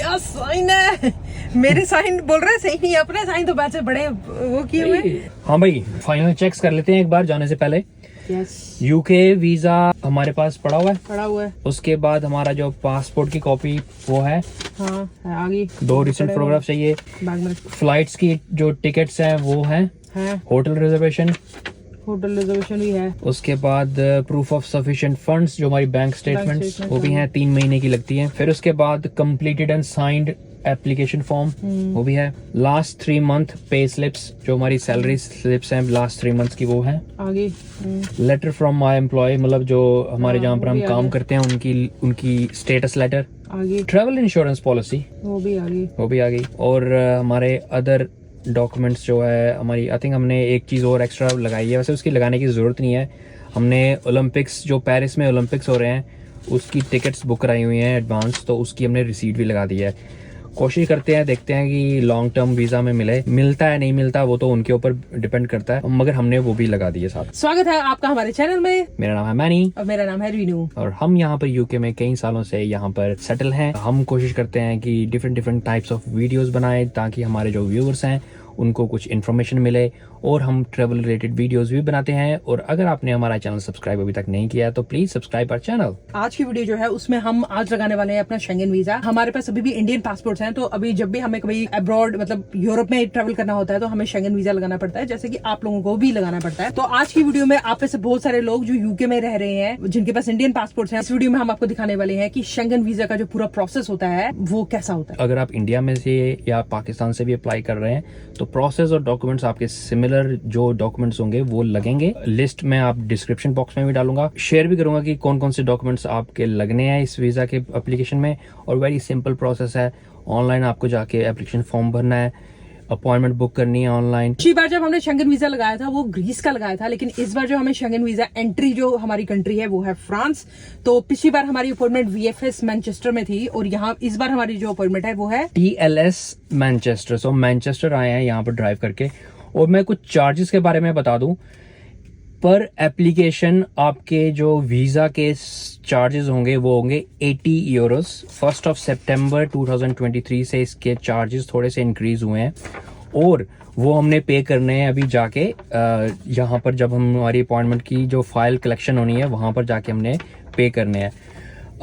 क्या साइन है। मेरे साइन बोल रहे हैं सही नहीं है, अपने साइन तो वैसे बड़े वो किए हुए। हाँ भाई, फाइनल चेक्स कर लेते हैं एक बार जाने से पहले। यस, यूके वीजा हमारे पास पड़ा हुआ है। है। उसके बाद हमारा जो पासपोर्ट की कॉपी वो है। हाँ है, आगे 2 रिसेंट फोटोग्राफ चाहिए। बैग में फ्लाइट्स की जो टिकट्स हैं वो हैं। होटल रिजर्वेशन भी है। उसके बाद प्रूफ ऑफ सफिशिएंट फंड्स, जो हमारी बैंक स्टेटमेंट्स वो भी हैं, 3 महीने की लगती हैं। फिर उसके बाद completed and signed application form वो भी है। लास्ट 3 मंथ पे स्लिप्स, जो हमारी सैलरी स्लिप्स हैं लास्ट 3 मंथ्स की वो है। आगे लेटर फ्रॉम माई एम्प्लॉय, मतलब जो हमारे जहाँ पर हम काम करते हैं उनकी स्टेटस लेटर। आगे ट्रैवल इंश्योरेंस पॉलिसी वो भी आ गई। और हमारे अदर डॉक्यूमेंट्स जो है हमारी, आई थिंक हमने एक चीज़ और एक्स्ट्रा लगाई है, वैसे उसकी लगाने की ज़रूरत नहीं है। हमने ओलंपिक्स, जो पेरिस में ओलंपिक्स हो रहे हैं उसकी टिकट्स बुक कराई हुई हैं एडवांस, तो उसकी हमने रिसीट भी लगा दी है। कोशिश करते हैं, देखते हैं कि लॉन्ग टर्म वीजा में मिलता है नहीं मिलता, वो तो उनके ऊपर डिपेंड करता है, मगर हमने वो भी लगा दिए साथ। स्वागत है आपका हमारे चैनल में। मेरा नाम है मैनी और मेरा नाम है रीनू, और हम यहाँ पर यूके में कई सालों से यहाँ पर सेटल हैं। हम कोशिश करते हैं कि डिफरेंट टाइप्स ऑफ वीडियोस बनाएं ताकि हमारे जो व्यूअर्स हैं उनको कुछ इन्फॉर्मेशन मिले, और हम ट्रेवल रिलेटेड वीडियोस भी बनाते हैं। और अगर आपने हमारा चैनल सब्सक्राइब अभी तक नहीं किया तो प्लीज सब्सक्राइब आवर चैनल। आज की वीडियो जो है उसमें हम आज लगाने वाले हैं अपना शेंगन वीजा। हमारे पास अभी भी इंडियन पासपोर्ट्स हैं, तो अभी जब भी हमें कभी अब्रॉड मतलब यूरोप में ट्रेवल करना होता है तो हमें शेंगन वीजा लगाना पड़ता है, जैसे कि आप लोगों को भी लगाना पड़ता है। तो आज की वीडियो में आप में से बहुत सारे लोग जो यूके में रह रहे हैं, जिनके पास इंडियन पासपोर्ट्स हैं, इस वीडियो में हम आपको दिखाने वाले हैं कि शेंगन वीजा का जो पूरा प्रोसेस होता है वो कैसा होता है। अगर आप इंडिया में से या पाकिस्तान से भी अप्लाई कर रहे हैं तो प्रोसेस और डॉक्यूमेंट्स आपके सिमिलर जो डॉक्यूमेंट्स होंगे वो लगेंगे। लिस्ट में आप डिस्क्रिप्शन बॉक्स में भी डालूंगा, शेयर भी करूंगा कि कौन कौन से डॉक्यूमेंट्स आपके लगने हैं इस वीजा के एप्लीकेशन में। और वेरी सिंपल प्रोसेस है, ऑनलाइन आपको जाके एप्लीकेशन फॉर्म भरना है, अपॉइंटमेंट बुक करनी है ऑनलाइन। पिछली बार जब हमने शेंगन वीजा लगाया था वो ग्रीस का लगाया था, लेकिन इस बार जो हमें शेंगन वीजा एंट्री जो हमारी कंट्री है वो है फ्रांस। तो पिछली बार हमारी अपॉइंटमेंट VFS मैनचेस्टर में थी, और यहाँ इस बार हमारी जो अपॉइंटमेंट है वो है TLS मैनचेस्टर। सो मैनचेस्टर आए हैं यहाँ पर ड्राइव करके। और मैं कुछ चार्जेस के बारे में बता दूं, पर एप्लीकेशन आपके जो वीजा के चार्जेस होंगे वो होंगे 80 यूरोस। 1 सितंबर 2023 से इसके चार्जेस थोड़े से इंक्रीज हुए हैं, और वो हमने पे करने हैं अभी जाके यहाँ पर जब हमारी अपॉइंटमेंट की जो फाइल कलेक्शन होनी है वहां पर जाके हमने पे करने हैं।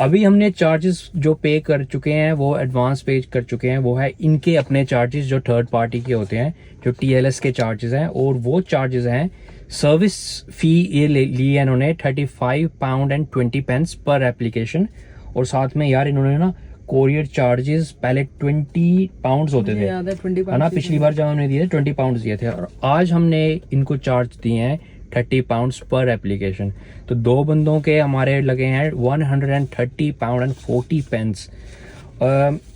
अभी हमने चार्जेस जो पे कर चुके हैं वो एडवांस पे कर चुके हैं, वो है इनके अपने चार्जेस जो थर्ड पार्टी के होते हैं, जो TLS के चार्जेस हैं। और वो चार्जेस हैं, सर्विस फी ये ली है इन्होंने 35 पाउंड एंड 20 पेंस पर एप्लीकेशन। और साथ में यार इन्होंने ना कोरियर चार्जेस पहले 20 पाउंड होते थे, है ना, पिछली बार जब हमने दिए 20 पाउंड दिए थे, और आज हमने इनको चार्ज दिए हैं 30 पाउंड पर एप्लीकेशन। तो 2 बंदों के हमारे लगे हैं 130 पाउंड एंड 40 पेंस।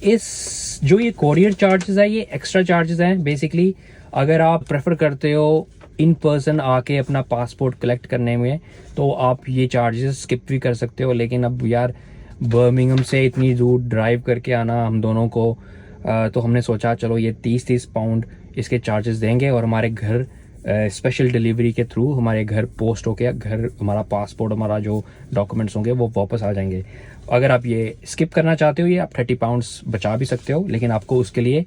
इस जो ये कोरियर चार्जेस है ये एक्स्ट्रा चार्जेस हैं बेसिकली। अगर आप प्रेफर करते हो इन पर्सन आके अपना पासपोर्ट कलेक्ट करने में तो आप ये चार्जेस स्किप भी कर सकते हो, लेकिन अब यार बर्मिंघम से इतनी दूर ड्राइव करके आना हम दोनों को, तो हमने सोचा चलो ये 30 पाउंड इसके चार्जेस देंगे, और हमारे घर स्पेशल डिलीवरी के थ्रू हमारे घर पोस्ट होके घर हमारा पासपोर्ट, हमारा जो डॉक्यूमेंट्स होंगे वो वापस आ जाएंगे। अगर आप ये स्किप करना चाहते हो ये आप 30 पाउंड्स बचा भी सकते हो, लेकिन आपको उसके लिए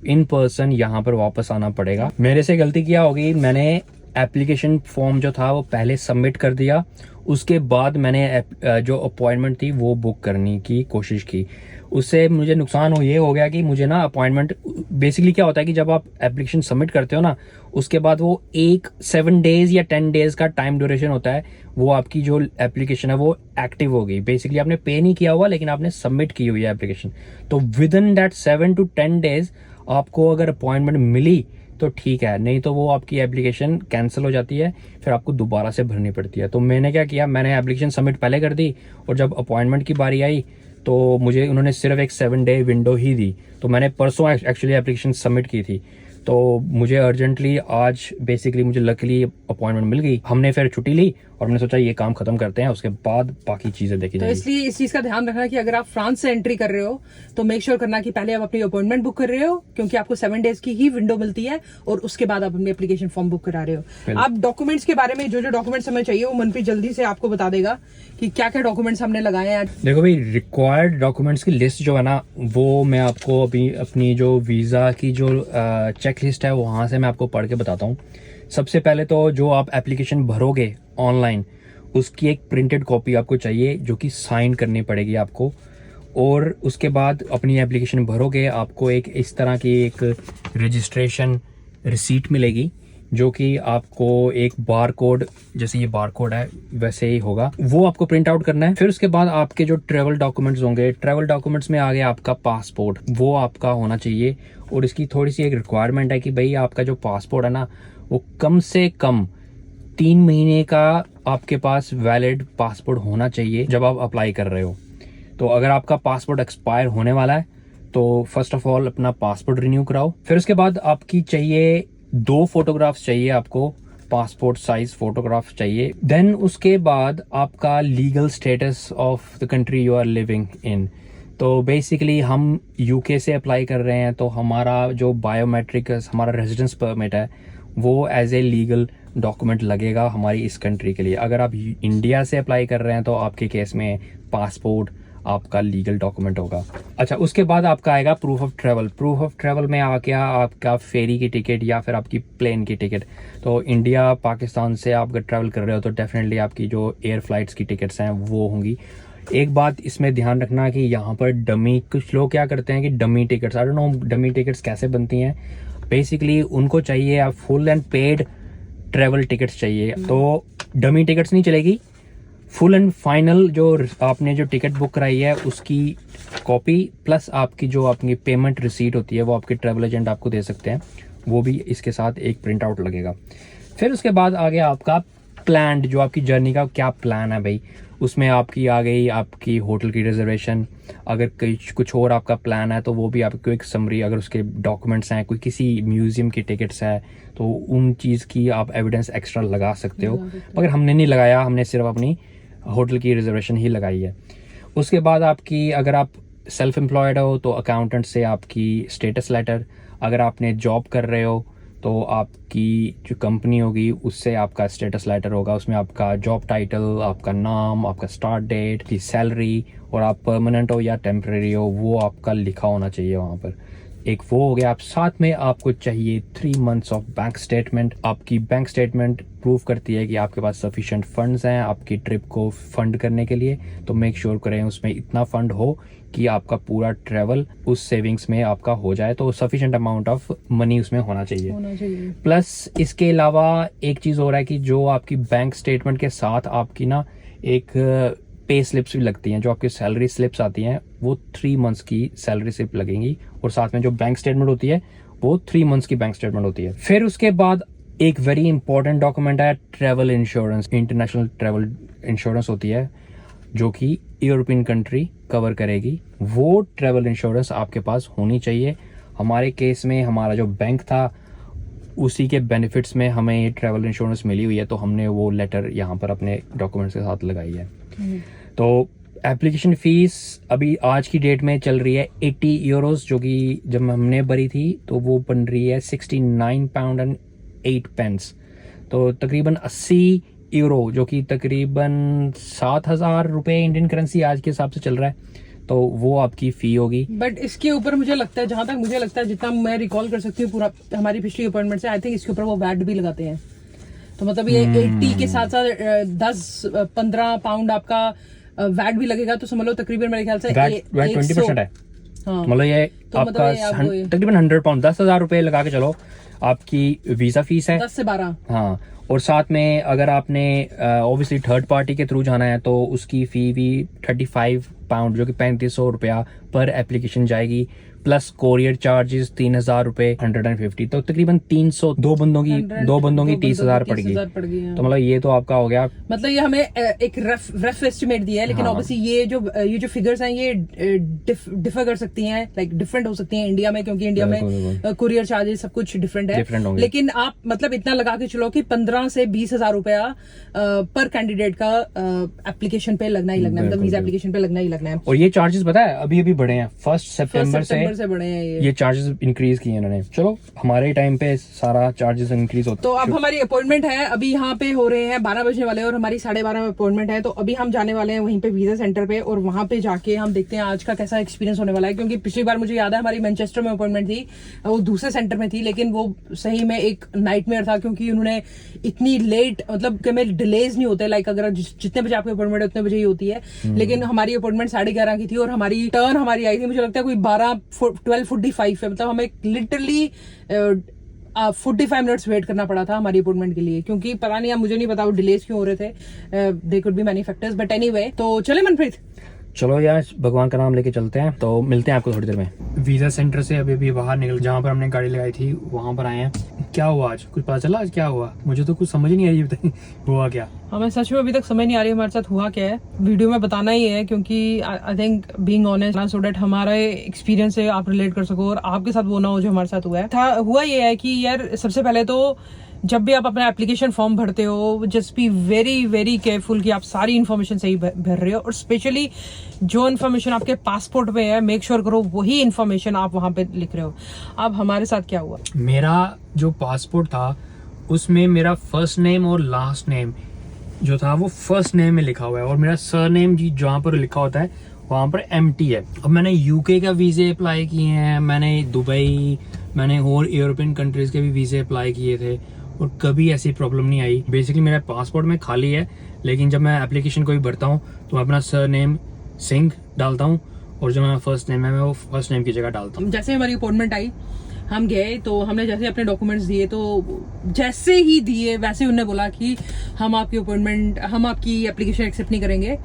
इन पर्सन यहाँ पर वापस आना पड़ेगा। मेरे से गलती क्या होगी, मैंने एप्लीकेशन फॉर्म जो था वो पहले सबमिट कर दिया, उसके बाद मैंने जो अपॉइंटमेंट थी वो बुक करने की कोशिश की। उससे मुझे नुकसान ये हो गया कि मुझे ना अपॉइंटमेंट, बेसिकली क्या होता है कि जब आप एप्लीकेशन सबमिट करते हो ना उसके बाद वो 7 डेज या 10 डेज का टाइम ड्यूरेशन होता है, वो आपकी जो एप्लीकेशन है वो एक्टिव होगी। बेसिकली आपने पे नहीं किया हुआ लेकिन आपने सबमिट की हुई है एप्लीकेशन, तो with in that 7 to 10 days आपको अगर अपॉइंटमेंट मिली तो ठीक है, नहीं तो वो आपकी एप्लीकेशन कैंसिल हो जाती है, फिर आपको दोबारा से भरनी पड़ती है। तो मैंने क्या किया, मैंने एप्लीकेशन सबमिट पहले कर दी, और जब अपॉइंटमेंट की बारी आई तो मुझे उन्होंने सिर्फ एक 7 डे विंडो ही दी। तो मैंने परसों एक्चुअली एप्लीकेशन सबमिट की थी, तो मुझे अर्जेंटली आज बेसिकली मुझे लकीली अपॉइंटमेंट मिल गई। हमने फिर छुट्टी ली और हमने सोचा ये काम खत्म करते हैं, उसके बाद बाकी चीजें देखी तो जाएगी। इसलिए इस चीज का ध्यान रखना कि अगर आप फ्रांस से एंट्री कर रहे हो तो मेक श्योर करना कि पहले आप अपनी अपॉइंटमेंट बुक कर रहे हो, क्योंकि आपको 7 डेज की ही विंडो मिलती है, और उसके बाद आप अपनी एप्लीकेशन फॉर्म बुक करा रहे हो। आप डॉक्यूमेंट्स के बारे में जो डॉक्यूमेंट्स हमें चाहिए वो मनप्रीत जल्दी से आपको बता देगा कि क्या क्या डॉक्यूमेंट्स हमने लगाए हैं। देखो भाई, रिक्वायर्ड डॉक्यूमेंट्स की लिस्ट जो है ना, वो मैं आपको अभी अपनी जो वीज़ा की जो चेक लिस्ट है वहाँ से मैं आपको पढ़ के बताता हूँ। सबसे पहले तो जो आप एप्लीकेशन भरोगे ऑनलाइन, उसकी एक प्रिंटेड कॉपी आपको चाहिए जो कि साइन करनी पड़ेगी आपको। और उसके बाद अपनी एप्लीकेशन भरोगे, आपको एक इस तरह की एक रजिस्ट्रेशन रिसीट मिलेगी जो कि आपको एक बार कोड, जैसे ये बार कोड है वैसे ही होगा, वो आपको प्रिंट आउट करना है। फिर उसके बाद आपके जो ट्रेवल डॉक्यूमेंट्स होंगे, ट्रेवल डॉक्यूमेंट्स में आ गया आपका पासपोर्ट, वो आपका होना चाहिए। और इसकी थोड़ी सी एक रिक्वायरमेंट है कि भाई आपका जो पासपोर्ट है ना, वो कम से कम 3 महीने का आपके पास वैलिड पासपोर्ट होना चाहिए जब आप अप्लाई कर रहे हो। तो अगर आपका पासपोर्ट एक्सपायर होने वाला है तो फर्स्ट ऑफ ऑल अपना पासपोर्ट रिन्यू कराओ। फिर उसके बाद आपकी चाहिए 2 फोटोग्राफ्स चाहिए आपको, पासपोर्ट साइज फोटोग्राफ चाहिए। देन उसके बाद आपका legal status of the country you are living in. तो बेसिकली हम यूके से अप्लाई कर रहे हैं, तो हमारा जो बायोमेट्रिक हमारा रेजिडेंस परमिट है वो एज ए लीगल डॉक्यूमेंट लगेगा हमारी इस कंट्री के लिए। अगर आप इंडिया से अप्लाई कर रहे हैं तो आपके केस में पासपोर्ट आपका लीगल डॉक्यूमेंट होगा। अच्छा, उसके बाद आपका आएगा proof of travel. Proof of travel में आ गया आपका फेरी की टिकट या फिर आपकी प्लेन की टिकट। तो इंडिया पाकिस्तान से आप अगर ट्रैवल कर रहे हो तो डेफिनेटली आपकी जो एयर फ्लाइट्स की टिकट्स हैं वो होंगी। एक बात इसमें ध्यान रखना कि यहाँ पर डमी, कुछ लोग क्या करते हैं कि dummy tickets, I don't know dummy tickets कैसे बनती हैं। बेसिकली उनको चाहिए आप full and paid travel tickets चाहिए, तो डमी टिकट्स नहीं चलेगी। फुल एंड फाइनल जो आपने जो टिकट बुक कराई है उसकी कॉपी प्लस आपकी जो आपकी पेमेंट रिसीट होती है वो आपके ट्रैवल एजेंट आपको दे सकते हैं, वो भी इसके साथ एक प्रिंट आउट लगेगा। फिर उसके बाद आ गया आपका प्लान, जो आपकी जर्नी का क्या प्लान है भाई। उसमें आपकी आ गई आपकी होटल की रिजर्वेशन। अगर कुछ और आपका प्लान है तो वो भी आपको एक समरी, अगर उसके डॉक्यूमेंट्स हैं, कोई किसी म्यूजियम की टिकट्स है तो उन चीज़ की आप एविडेंस एक्स्ट्रा लगा सकते हो। मगर हमने नहीं लगाया, हमने सिर्फ अपनी होटल की रिजर्वेशन ही लगाई है। उसके बाद आपकी, अगर आप सेल्फ एम्प्लॉयड हो तो अकाउंटेंट से आपकी स्टेटस लेटर, अगर आपने जॉब कर रहे हो तो आपकी जो कंपनी होगी उससे आपका स्टेटस लेटर होगा। उसमें आपका जॉब टाइटल, आपका नाम, आपका स्टार्ट डेट, की सैलरी, और आप परमानेंट हो या टेम्परेरी हो वो आपका लिखा होना चाहिए वहाँ पर। एक वो हो गया। आप साथ में आपको चाहिए 3 months ऑफ बैंक स्टेटमेंट। आपकी बैंक स्टेटमेंट प्रूव करती है कि आपके पास सफिशिएंट फंड्स हैं आपकी ट्रिप को फंड करने के लिए। तो मेक श्योर करें उसमें इतना फंड हो कि आपका पूरा ट्रैवल उस सेविंग्स में आपका हो जाए, तो सफिशिएंट अमाउंट ऑफ मनी उसमें होना चाहिए। प्लस इसके अलावा एक चीज़ हो रहा है कि जो आपकी बैंक स्टेटमेंट के साथ आपकी ना एक पे स्लिप्स भी लगती हैं, जो आपकी सैलरी स्लिप्स आती हैं वो 3 months की सैलरी स्लिप लगेंगी, और साथ में जो बैंक स्टेटमेंट होती है वो 3 months की बैंक स्टेटमेंट होती है। फिर उसके बाद एक वेरी इंपॉर्टेंट डॉक्यूमेंट है travel insurance. International travel insurance होती है जो कि यूरोपियन कंट्री कवर करेगी, वो ट्रैवल इंश्योरेंस आपके पास होनी चाहिए। हमारे केस में हमारा जो बैंक था उसी के बेनिफिट्स में हमें ये ट्रैवल इंश्योरेंस मिली हुई है, तो हमने वो लेटर यहाँ पर अपने डॉक्यूमेंट्स के साथ लगाई है। तो एप्लीकेशन फ़ीस अभी आज की डेट में चल रही है 80 यूरोस, जो कि जब हमने भरी थी तो वो बन रही है 69 pound and 8 pence। तो तकरीबन 80 यूरो, जो कि तकरीबन 7,000 रुपये इंडियन करेंसी आज के हिसाब से चल रहा है, तो वो आपकी फ़ी होगी। बट इसके ऊपर मुझे लगता है, जहां तक मुझे लगता है, जितना मैं रिकॉल कर सकती हूँ पूरा हमारी पिछली अपॉइंटमेंट से, आई थिंक इसके ऊपर वो वैट भी लगाते हैं। तो मतलब ये 80 के साथ साथ 10-15 पाउंड आपका वैट भी लगेगा, तो समझ लो तकरीबन मेरे ख्याल से 20% है। हाँ। मतलब ये तो आपका तकरीबन 100 पाउंड, 10,000 रुपये लगा के चलो आपकी वीजा फीस है 10 से 12। हाँ, और साथ में अगर आपने ऑब्वियसली थर्ड पार्टी के थ्रू जाना है तो उसकी फ़ी भी 35 पाउंड, जो कि 3500 रुपया पर एप्लीकेशन जाएगी, प्लस कोरियर चार्जेस 3,000 रुपये 150। तो तकरीबन 300 दो बंदों की 30,000 पड़ गई। तो मतलब ये तो आपका हो गया, मतलब ये हमें एक रफ एस्टिमेट दिया है, लेकिन ऑब्वियसली ये जो फिगर्स हैं ये डिफर कर सकती हैं, लाइक डिफरेंट डिफरेंट हो सकती हैं इंडिया में, क्योंकि इंडिया में कुरियर चार्जेस सब कुछ डिफरेंट है। लेकिन आप मतलब इतना लगा के चलो कि 15 से 20,000 रुपया पर कैंडिडेट का एप्लीकेशन पे लगना ही लगना है, मतलब वीजा एप्लीकेशन पे लगना ही लगना है। और ये चार्जेस पता है अभी अभी बढ़े हैं, 1 सितंबर से बढ़े हैं ये चार्जेस इंक्रीज किए इन्होंने। चलो हमारे टाइम पे सारा चार्जेस इंक्रीज होता। तो अब हमारी अपॉइंटमेंट है, अभी यहाँ पे हो रहे हैं 12 बजने वाले और हमारी 12:30 में अपॉइंटमेंट है। तो अभी हम जाने वाले हैं वहीं पे वीजा सेंटर पे और वहां पे जाके हम देखते हैं आज का कैसा एक्सपीरियंस होने वाला है। क्योंकि पिछली बार मुझे याद है हमारी मैनचेस्टर में अपॉइंटमेंट थी, वो दूसरे सेंटर में थी, लेकिन वो सही में एक नाइटमेयर था, क्योंकि उन्होंने इतनी लेट मतलब कि मेरे डिलेज नहीं होते, लाइक अगर जितने बजे आपकी अपॉइंटमेंट है उतने बजे ही होती है, लेकिन हमारी अपॉइंटमेंट 11:30 की थी और हमारी टर्न हमारी आई थी मुझे लगता है कोई 12:45 है। मतलब हमें लिटरली 45 मिनट्स वेट करना पड़ा था हमारी अपॉइंटमेंट के लिए, क्योंकि पता नहीं, मुझे नहीं पता वो डिलेज क्यों हो रहे थे, they could be many factors, but anyway. तो चले मनप्रीत, चलो यार भगवान का नाम लेके चलते हैं। तो मिलते हैं आपको थोड़ी देर में। वीजा सेंटर से अभी बाहर निकल, जहाँ पर हमने गाड़ी लगाई थी वहां पर आए हैं। क्या हुआ आज, कुछ पता चला आज क्या हुआ? मुझे तो कुछ समझ नहीं आ रही हुआ क्या। हमें सच में अभी तक समझ नहीं आ रही हमारे साथ हुआ क्या है। वीडियो में बताना ही है, क्योंकि I think being honest so that हमारा एक्सपीरियंस से आप रिलेट कर सको और आपके साथ वो ना हो जो हमारे साथ हुआ है। हुआ ये है कि यार सबसे पहले तो जब भी आप अपना एप्लीकेशन फॉर्म भरते हो, just be very very careful कि आप सारी इन्फॉर्मेशन सही भर रहे हो, और स्पेशली जो इन्फॉर्मेशन आपके पासपोर्ट पे है मेक श्योर करो वही इन्फॉर्मेशन आप वहां पे लिख रहे हो। अब हमारे साथ क्या हुआ, मेरा जो पासपोर्ट था उसमें मेरा फर्स्ट नेम और लास्ट नेम जो था वो फर्स्ट नेम में लिखा हुआ है, और मेरा सरनेम जी जहाँ पर लिखा होता है वहां पर एम्प्टी है। अब मैंने यूके का वीजे अप्लाई किए हैं, मैंने दुबई, मैंने और यूरोपियन कंट्रीज के भी वीजे अप्लाई किए थे, और कभी ऐसी प्रॉब्लम नहीं आई। बेसिकली मेरा पासपोर्ट में खाली है, लेकिन जब मैं एप्लीकेशन कोई भरता हूँ तो मैं अपना सरनेम सिंह डालता हूँ, और जो मेरा फर्स्ट नेम है मैं वो फर्स्ट नेम की जगह डालता हूँ। जैसे हमारी अपॉइंटमेंट आई, हम गए तो हमने जैसे अपने डॉक्यूमेंट्स दिए, तो जैसे ही दिए वैसे उन्होंने बोला कि हम आपकी एप्लीकेशन एक्सेप्ट नहीं करेंगे,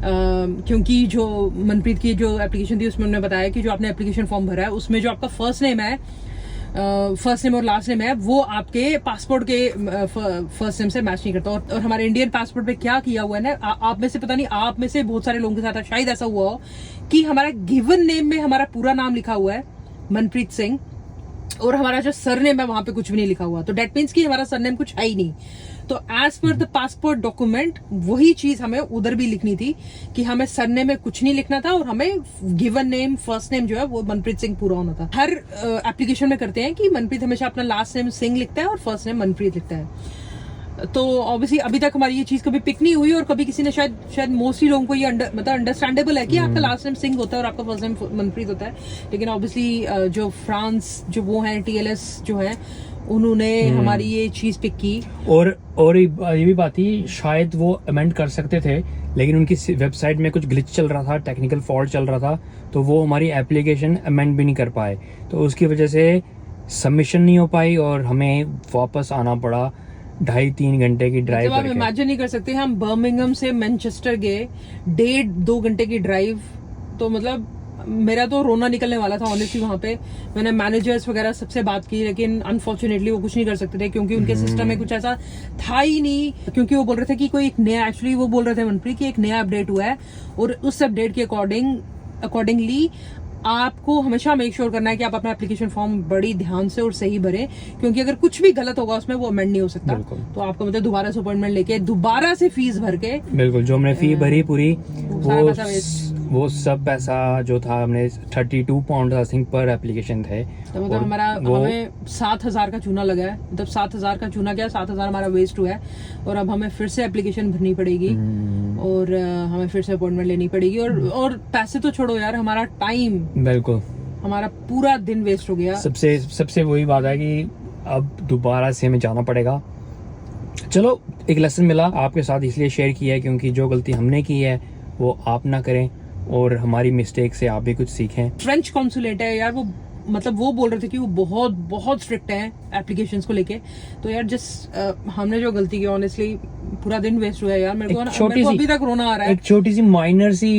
क्योंकि जो मनप्रीत की जो एप्लीकेशन थी उसमें उन्होंने बताया कि जो आपने एप्लीकेशन फॉर्म भरा है उसमें जो आपका फर्स्ट नेम है, फर्स्ट नेम और लास्ट नेम है, वो आपके पासपोर्ट के फर्स्ट नेम से मैच नहीं करता। और हमारे इंडियन पासपोर्ट पे क्या किया हुआ है ना, आप में से पता नहीं, आप में से बहुत सारे लोगों के साथ शायद ऐसा हुआ हो कि हमारा गिवन नेम में हमारा पूरा नाम लिखा हुआ है मनप्रीत सिंह, और हमारा जो सरनेम है वहां पे कुछ भी नहीं लिखा हुआ। तो डेट मीन्स कि हमारा सरनेम कुछ है ही नहीं। तो as per the passport document वही चीज हमें उधर भी लिखनी थी कि हमें सरनेम में कुछ नहीं लिखना था, और हमें गिवन नेम फर्स्ट नेम जो है वो मनप्रीत सिंह पूरा होना था। हर एप्लीकेशन में करते हैं कि मनप्रीत हमेशा अपना लास्ट नेम सिंह लिखता है और फर्स्ट नेम मनप्रीत लिखता है। तो ऑब्वियसली अभी तक हमारी ये चीज कभी पिक नहीं हुई, और कभी किसी ने शायद मोस्टली लोगों को ये मतलब अंडरस्टैंडेबल है कि आपका लास्ट नेम सिंह होता है और आपका फर्स्ट नेम मनप्रीत होता है। लेकिन ऑब्वियसली जो फ्रांस जो वो है TLS जो है, उन्होंने हमारी ये चीज पिक की। और ये भी बात थी, शायद वो अमेंड कर सकते थे, लेकिन उनकी वेबसाइट में कुछ ग्लिच चल रहा था, टेक्निकल फॉल्ट चल रहा था, तो वो हमारी एप्लीकेशन अमेंड भी नहीं कर पाए। तो उसकी वजह से सबमिशन नहीं हो पाई और हमें वापस आना पड़ा 2.5-3 घंटे की ड्राइव करके। आप इमेजिन नहीं कर सकते, हम बर्मिंघम से मैनचेस्टर गए 1.5-2 घंटे की ड्राइव। तो मतलब मेरा तो रोना निकलने वाला था ऑनेस्टली। वहां पे मैंने मैनेजर्स वगैरह सबसे बात की, लेकिन अनफॉर्चुनेटली वो कुछ नहीं कर सकते थे, क्योंकि उनके सिस्टम में कुछ ऐसा था ही नहीं। क्योंकि वो बोल रहे थे कि कोई एक नया, एक्चुअली वो बोल रहे थे मनप्रीत कि एक नया अपडेट हुआ है, और उस अपडेट के अकॉर्डिंगली आपको हमेशा मेक श्योर करना है कि आप अपना एप्लीकेशन फॉर्म बड़ी ध्यान से और सही भरें, क्योंकि अगर कुछ भी गलत होगा उसमें वो अमेंड नहीं हो सकता। तो आपको मतलब दोबारा से अपॉइंटमेंट लेके दोबारा से फीस भर के, बिल्कुल जो हमने फी भरी पूरी वो सब पैसा जो था, हमने 32 पाउंड आई थिंक पर एप्लीकेशन थे। तो मतलब हमें 7,000 का चूना लगा है। मतलब 7,000 का चूना क्या, 7,000 हमारा वेस्ट हुआ है, और अब हमें फिर से एप्लीकेशन भरनी पड़ेगी और हमें फिर से अपॉइंटमेंट लेनी पड़ेगी, और पैसे तो छोड़ो यार, हमारा टाइम, बिल्कुल हमारा पूरा दिन वेस्ट हो गया। सबसे वही बात है कि अब दोबारा से हमें जाना पड़ेगा। चलो एक लेसन मिला, आपके साथ इसलिए शेयर किया है क्योंकि जो गलती हमने की है वो आप ना करें, और हमारी मिस्टेक से आप भी कुछ सीखें। फ्रेंच कॉन्सुलेट है यार, वो मतलब वो बोल रहे थे कि वो बहुत बहुत स्ट्रिक्ट है एप्लीकेशंस को लेके। तो यार हमने जो गलती की, ऑनेस्टली पूरा दिन वेस्ट हुआ है यार। मेरे को अभी तक रोना आ रहा है। एक छोटी सी माइनर सी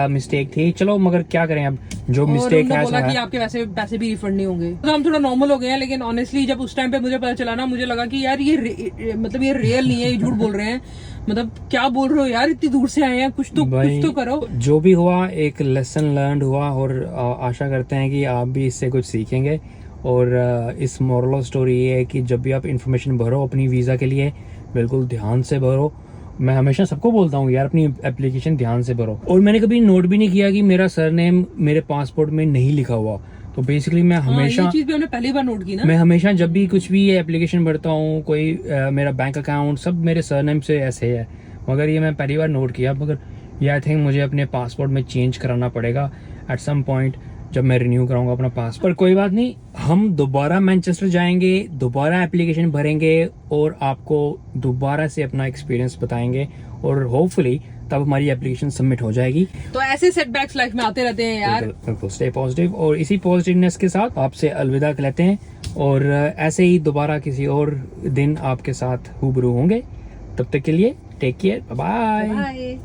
मिस्टेक थी, चलो मगर क्या करें, अब जो मिस्टेक है बोला कि आपके वैसे पैसे भी रिफंड नहीं होंगे। तो हम थोड़ा नॉर्मल हो गए हैं, लेकिन ऑनेस्टली जब उस टाइम पे मुझे पता चला ना, मुझे लगा कि यार ये मतलब ये रियल नहीं है, ये झूठ बोल रहे हैं। मतलब क्या बोल रहे हो यार, इतनी दूर से आए हैं, कुछ तो करो। जो भी हुआ एक लेसन लर्न हुआ, और आशा करते हैं कि आप भी इससे कुछ सीखेंगे। और इस मोरल ऑफ स्टोरी ये है कि जब भी आप इंफॉर्मेशन भरो अपनी वीज़ा के लिए, बिल्कुल ध्यान से भरो। मैं हमेशा सबको बोलता हूँ यार, अपनी एप्लीकेशन ध्यान से भरो। और मैंने कभी नोट भी नहीं किया कि मेरा सरनेम मेरे पासपोर्ट में नहीं लिखा हुआ। तो बेसिकली मैं हमेशा, ये चीज भी हमने पहली बार नोट की ना। मैं हमेशा जब भी कुछ भी एप्लीकेशन भरता हूँ, कोई मेरा बैंक अकाउंट सब मेरे सरनेम से ऐसे है, मगर ये मैं पहली बार नोट किया। मगर ये आई थिंक मुझे अपने पासपोर्ट में चेंज कराना पड़ेगा एट सम पॉइंट, जब मैं रिन्यू कराऊंगा अपना पासपोर्ट। पर कोई बात नहीं, हम दोबारा मैनचेस्टर जाएंगे, दोबारा एप्लीकेशन भरेंगे और आपको दोबारा से अपना एक्सपीरियंस बताएंगे, और होपफुली तब हमारी एप्लीकेशन सबमिट हो जाएगी। तो ऐसे सेटबैक्स लाइफ में आते रहते हैं यार। बिल्कुल स्टे पॉजिटिव, और इसी पॉजिटिवनेस के साथ आपसे अलविदा कहते हैं, और ऐसे ही दोबारा किसी और दिन आपके साथ रूबरू होंगे। तब तक के लिए टेक केयर, बाय बाय।